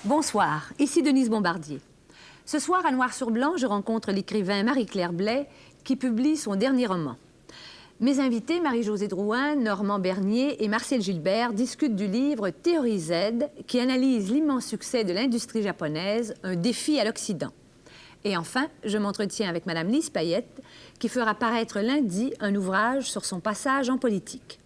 Bonsoir, ici Denise Bombardier. Ce soir, à Noir sur Blanc, je rencontre l'écrivain Marie-Claire Blais qui publie son dernier roman. Mes invités, Marie-Josée Drouin, Normand Bernier et Martial Gilbert, discutent du livre Théorie Z qui analyse l'immense succès de l'industrie japonaise, un défi à l'Occident. Et enfin, je m'entretiens avec Mme Lise Payette qui fera paraître lundi un ouvrage sur son passage en politique.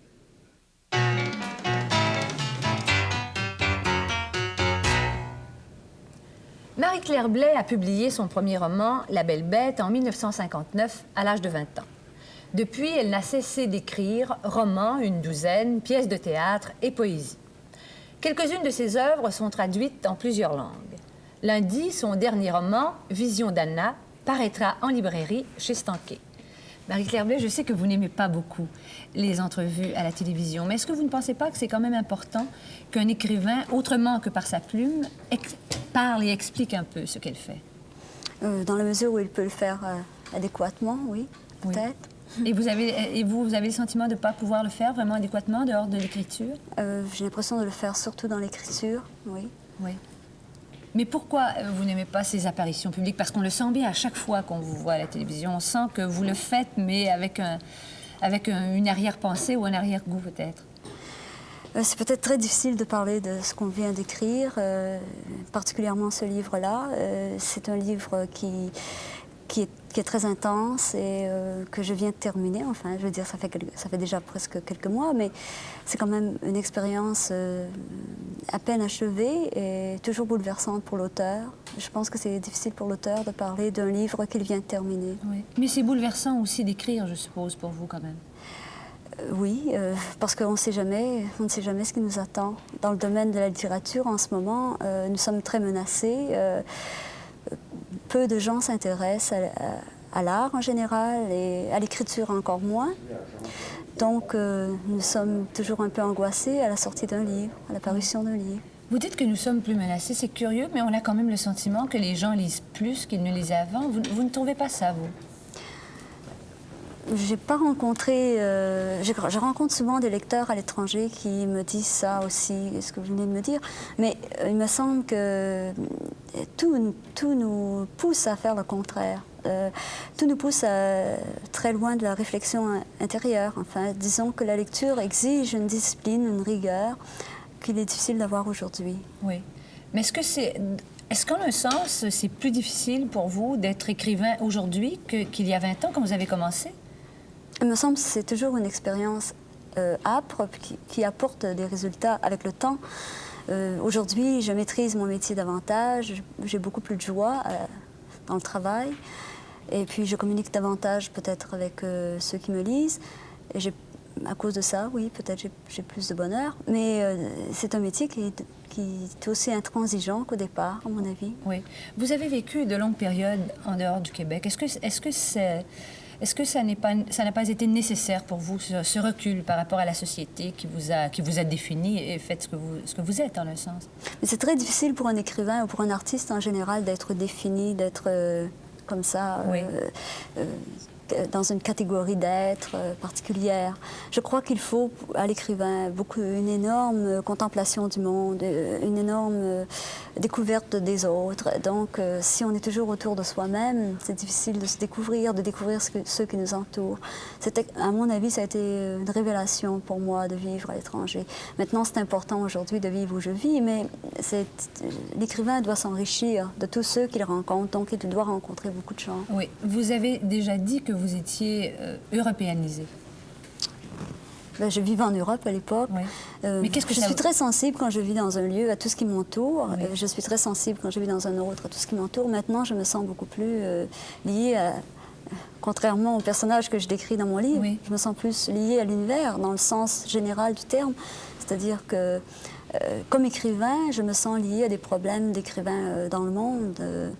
Marie-Claire Blais a publié son premier roman, La Belle Bête, en 1959, à l'âge de 20 ans. Depuis, elle n'a cessé d'écrire romans, une douzaine, pièces de théâtre et poésie. Quelques-unes de ses œuvres sont traduites en plusieurs langues. Lundi, son dernier roman, Vision d'Anna, paraîtra en librairie chez Stanquet. Marie-Claire Blais, je sais que vous n'aimez pas beaucoup les entrevues à la télévision, mais est-ce que vous ne pensez pas que c'est quand même important qu'un écrivain, autrement que par sa plume, parle et explique un peu ce qu'elle fait? Dans la mesure où il peut le faire adéquatement, oui, peut-être. Oui. Et vous avez le sentiment de ne pas pouvoir le faire vraiment adéquatement dehors de l'écriture? J'ai l'impression de le faire surtout dans l'écriture, oui. Oui. Mais pourquoi vous n'aimez pas ces apparitions publiques? Parce qu'on le sent bien à chaque fois qu'on vous voit à la télévision. On sent que vous le faites, mais avec une arrière-pensée ou un arrière-goût, peut-être. C'est peut-être très difficile de parler de ce qu'on vient d'écrire, particulièrement ce livre-là. C'est un livre qui est très intense et que je viens de terminer. Enfin, je veux dire, ça fait déjà presque quelques mois, mais c'est quand même une expérience à peine achevée et toujours bouleversante pour l'auteur. Je pense que c'est difficile pour l'auteur de parler d'un livre qu'il vient de terminer. Oui. Mais c'est bouleversant aussi d'écrire, je suppose, pour vous, quand même. Oui, parce qu'on ne sait jamais ce qui nous attend. Dans le domaine de la littérature, en ce moment, nous sommes très menacés. Peu de gens s'intéressent à l'art en général et à l'écriture encore moins. Donc, nous sommes toujours un peu angoissés à la sortie d'un livre, à la parution d'un livre. Vous dites que nous sommes plus menacés, c'est curieux, mais on a quand même le sentiment que les gens lisent plus qu'ils ne lisaient avant. Vous ne trouvez pas ça, vous? J'ai pas rencontré... je rencontre souvent des lecteurs à l'étranger qui me disent ça aussi, ce que vous venez de me dire. Mais il me semble que tout nous pousse à faire le contraire. Tout nous pousse très loin de la réflexion intérieure. Enfin, disons que la lecture exige une discipline, une rigueur qu'il est difficile d'avoir aujourd'hui. Oui. Mais est-ce qu'en un sens, c'est plus difficile pour vous d'être écrivain aujourd'hui qu'il y a 20 ans, quand vous avez commencé? Il me semble que c'est toujours une expérience âpre qui apporte des résultats avec le temps. Aujourd'hui, je maîtrise mon métier davantage, j'ai beaucoup plus de joie dans le travail. Et puis, je communique davantage peut-être avec ceux qui me lisent. Et à cause de ça, oui, peut-être j'ai plus de bonheur. Mais c'est un métier qui est aussi intransigeant qu'au départ, à mon avis. Oui. Vous avez vécu de longues périodes en dehors du Québec. Est-ce que ça n'a pas été nécessaire pour vous, ce recul par rapport à la société qui vous a défini et fait ce que vous êtes, en un sens? C'est très difficile pour un écrivain ou pour un artiste en général d'être défini, d'être comme ça, oui. Dans une catégorie d'être particulière. Je crois qu'il faut à l'écrivain une énorme contemplation du monde, une énorme découverte des autres. Donc, si on est toujours autour de soi-même, c'est difficile de se découvrir, de découvrir ceux qui nous entourent. À mon avis, ça a été une révélation pour moi de vivre à l'étranger. Maintenant, c'est important aujourd'hui de vivre où je vis, mais l'écrivain doit s'enrichir de tous ceux qu'il rencontre, donc il doit rencontrer beaucoup de gens. Oui, vous avez déjà dit que vous étiez européanisé. Ben, je vivais en Europe à l'époque. Oui. Mais qu'est-ce que je suis très sensible quand je vis dans un lieu à tout ce qui m'entoure. Oui. Je suis très sensible quand je vis dans un autre à tout ce qui m'entoure. Maintenant, je me sens beaucoup plus liée à... Contrairement au personnage que je décris dans mon livre, oui. Je me sens plus liée à l'univers dans le sens général du terme. C'est-à-dire que, comme écrivain, je me sens liée à des problèmes d'écrivain dans le monde.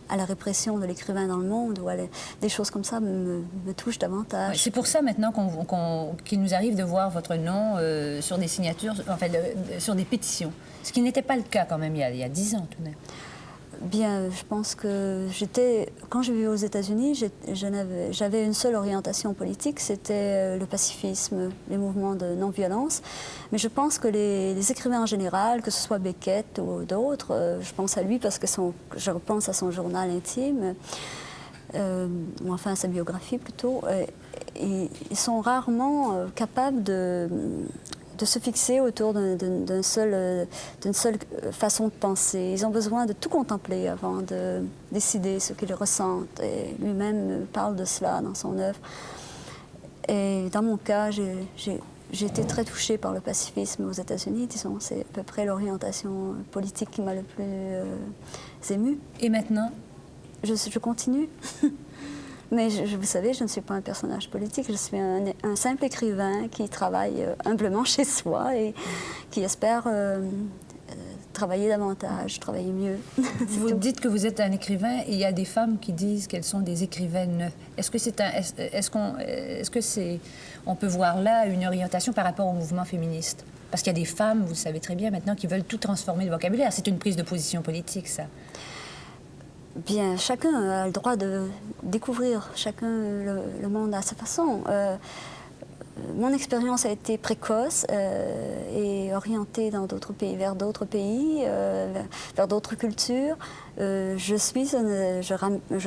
À la répression de l'écrivain dans le monde, ou des choses comme ça me touchent davantage. Ouais, c'est pour ça maintenant qu'il nous arrive de voir votre nom sur des signatures, enfin, sur des pétitions, ce qui n'était pas le cas quand même il y a 10 ans tout de même. Bien, je pense que quand je vivais aux États-Unis, j'avais une seule orientation politique, c'était le pacifisme, les mouvements de non-violence. Mais je pense que les écrivains en général, que ce soit Beckett ou d'autres, je pense à lui parce que je repense à son journal intime, ou enfin à sa biographie plutôt, ils sont rarement capables de se fixer autour d'une seule façon de penser. Ils ont besoin de tout contempler avant de décider ce qu'ils ressentent. Et lui-même parle de cela dans son œuvre. Et dans mon cas, j'ai été très touchée par le pacifisme aux États-Unis, disons. C'est à peu près l'orientation politique qui m'a le plus émue. Et maintenant? Je continue. Mais vous savez, je ne suis pas un personnage politique, je suis un simple écrivain qui travaille humblement chez soi et qui espère travailler davantage, travailler mieux. Vous dites que vous êtes un écrivain et il y a des femmes qui disent qu'elles sont des écrivaines. On peut voir là une orientation par rapport au mouvement féministe? Parce qu'il y a des femmes, vous le savez très bien maintenant, qui veulent tout transformer le vocabulaire. C'est une prise de position politique, ça. Bien, chacun a le droit de découvrir, chacun le monde à sa façon. Mon expérience a été précoce et orientée dans d'autres pays, vers d'autres pays, vers d'autres cultures. Je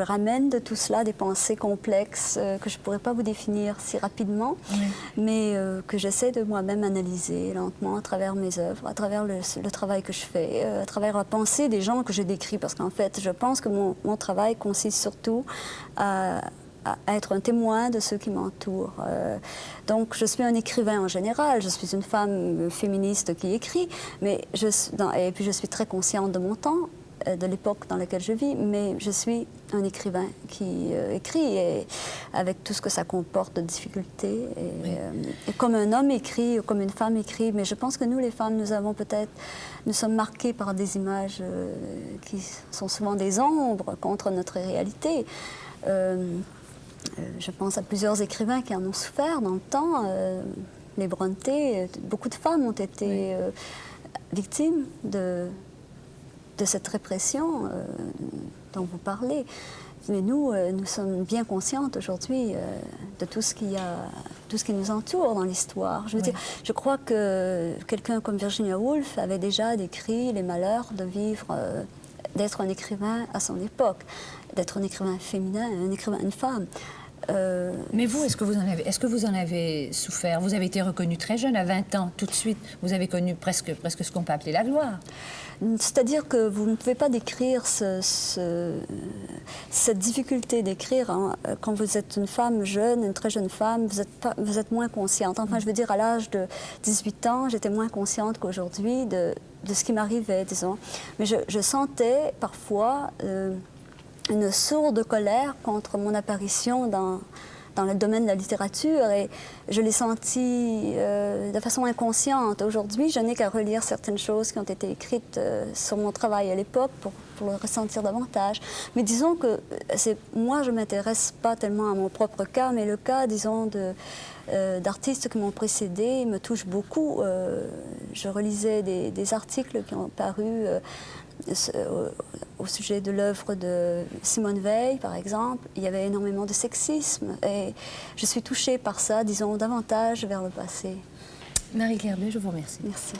ramène de tout cela des pensées complexes que je ne pourrais pas vous définir si rapidement, mais que j'essaie de moi-même analyser lentement à travers mes œuvres, à travers le travail que je fais, à travers la pensée des gens que je décris, parce qu'en fait, je pense que mon travail consiste surtout à être un témoin de ceux qui m'entourent. Donc, je suis un écrivain en général, je suis une femme féministe qui écrit, et puis je suis très consciente de mon temps, de l'époque dans laquelle je vis, mais je suis un écrivain qui écrit, et avec tout ce que ça comporte de difficultés. Et comme un homme écrit, comme une femme écrit, mais je pense que nous, les femmes, nous sommes marquées par des images qui sont souvent des ombres contre notre réalité. Je pense à plusieurs écrivains qui en ont souffert dans le temps. Les Brontë, beaucoup de femmes ont été victimes de cette répression dont vous parlez. Mais nous sommes bien conscientes aujourd'hui de tout ce qui nous entoure dans l'histoire. Je veux dire, je crois que quelqu'un comme Virginia Woolf avait déjà décrit les malheurs de vivre, d'être un écrivain à son époque, d'être un écrivain féminin, une femme. Mais vous, est-ce que vous en avez souffert? Vous avez été reconnue très jeune, à 20 ans, tout de suite. Vous avez connu presque ce qu'on peut appeler la gloire. C'est-à-dire que vous ne pouvez pas décrire cette difficulté d'écrire quand vous êtes une femme jeune, une très jeune femme, vous êtes moins consciente. Enfin, je veux dire, à l'âge de 18 ans, j'étais moins consciente qu'aujourd'hui de ce qui m'arrivait, disons. Mais je sentais parfois une sourde colère contre mon apparition dans le domaine de la littérature, et je l'ai senti de façon inconsciente. Aujourd'hui, je n'ai qu'à relire certaines choses qui ont été écrites sur mon travail à l'époque pour le ressentir davantage. Mais disons que moi, je ne m'intéresse pas tellement à mon propre cas, mais le cas, disons, d'artistes qui m'ont précédé me touche beaucoup. Je relisais des articles qui ont paru au sujet de l'œuvre de Simone Veil, par exemple. Il y avait énormément de sexisme et je suis touchée par ça, disons, davantage vers le passé. Marie-Claire Blais, je vous remercie. Merci.